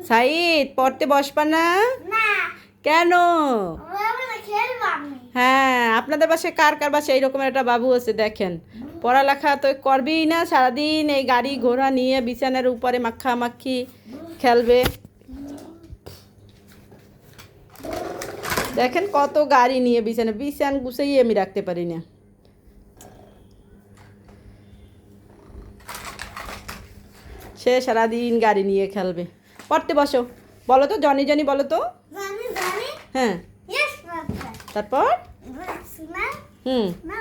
সাইদ পড়তে বসবা না? না কেন? আমরা খেলবো আমি। হ্যাঁ, আপনাদের বাসায় কার কার বাসায় এইরকম একটা বাবু আছে দেখেন, পড়ালেখা তো করবেই না, সারাদিন এই গাড়ি ঘোড়া নিয়ে বিছানার উপরে মাখামাখি খেলবে। দেখেন কত গাড়ি নিয়ে বিছান গুছাইয়ে আমি রাখতে পারি না। সে সারাদিন গাড়ি নিয়ে খেলবে। পড়তে বসো। বলো তো, জনি জনি বলো তো। জানি জানি হ্যাঁ, ইয়েস বাবা তারপর না হুম না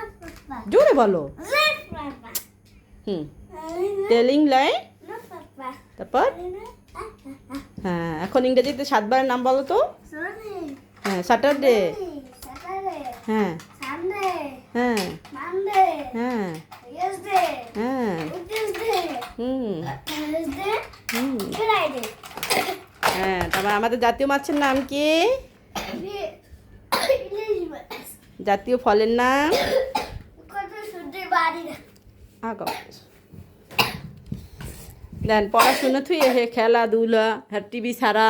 বাবা জোরে বলো। ইয়েস বাবা হুম টেলিং লাইন। না বাবা তারপর হ্যাঁ, এখন ইংরেজিতে 7 বারের নাম বলো তো। সরি হ্যাঁ, স্যাটারডে। স্যাটারডে হ্যাঁ সানডে হ্যাঁ মানডে হ্যাঁ ইয়েসডে হ্যাঁ টিউসডে হুম থার্সডে হুম ফ্রাইডে হ্যাঁ। তারপর আমাদের জাতীয় মাছের নাম কি? ইলিশ মাছ জাতীয় ফলের নাম? কত সুন্দর বাড়ি আগো দেন পড়াশোনা থুয়ে হে খেলাধুলা হ্যাঁ টিভি ছাড়া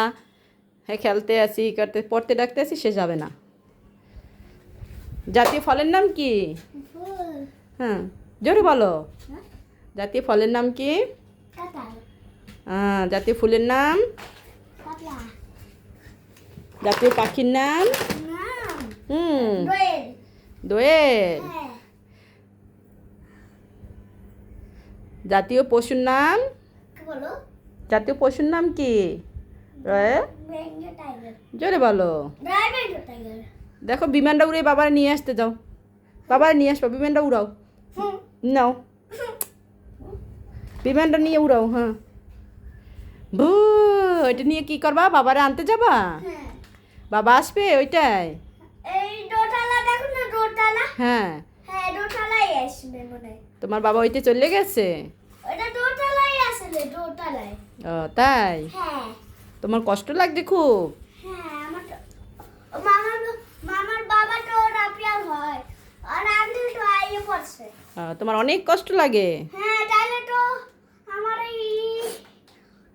হ্যাঁ খেলতে আসি করতে পড়তে ডাকতে আসি, সে যাবে না। জাতীয় ফলের নাম কি? ফুল হ্যাঁ জোরে বলো। জাতীয় ফলের নাম কি? কাঁঠাল জাতীয় ফুলের নাম? পাতলা জাতীয় পাখির নাম? নাম দোয়েল। হ্যাঁ জাতীয় পশুর নাম? কি বলো জাতীয় পশুর নাম কি? বেঙ্গল টাইগার জোরে বলো। বেঙ্গল টাইগার দেখো বিমানটা উড়ে বাবার নিয়ে আসতে যাও। বাবার নিয়ে আসবো, বিমানটা উড়াও। নাও বিমানটা নিয়ে উড়াও। হ্যাঁ ভু ওইটা নিয়ে কি করবা? বাবারে আনতে যাবা? হ্যাঁ বাবা আসবে ওইটাই? এই দোতলা দেখো না দোতলা হ্যাঁ হ্যাঁ দোতলাই আসবে মনে হয়। তোমার বাবা ওইটা চলে গেছে? ওটা দোতলাই আসলে দোতলাই ও তাই? হ্যাঁ তোমার কষ্ট লাগছে খুব? হ্যাঁ আমার মামার মামার বাবা তো রাপিয়ার হয় আর আঙ্কেল তো আইয়ে পড়ছে। তোমার অনেক কষ্ট লাগে? হ্যাঁ তাহলে তো আমার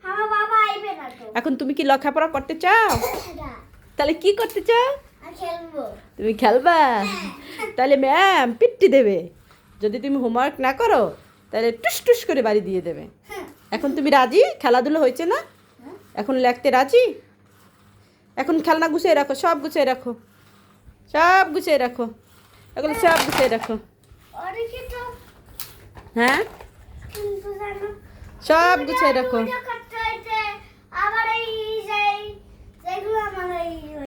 আমার বাবা আইবে না তো। এখন তুমি কি লেখাপড়া করতে চাও? না তাহলে কি করতে চাও? আর খেলবো তুমি খেলবা? তাহলে ম্যাম পিট্টি দেবে যদি তুমি হোমওয়ার্ক না করো, তাহলে টুস টুস করে বাড়ি দিয়ে দেবে। এখন তুমি রাজি? খেলাধুলো হয়েছে না, এখন লিখতে রাজি? এখন খেলনা গুছিয়ে রাখো, সব গুছিয়ে রাখো, সব গুছিয়ে রাখো, এগুলো সব গুছিয়ে রাখো। অনেকে তো হ্যাঁ কিন্তু জানো সব গুছিয়ে রাখো। ভিডিও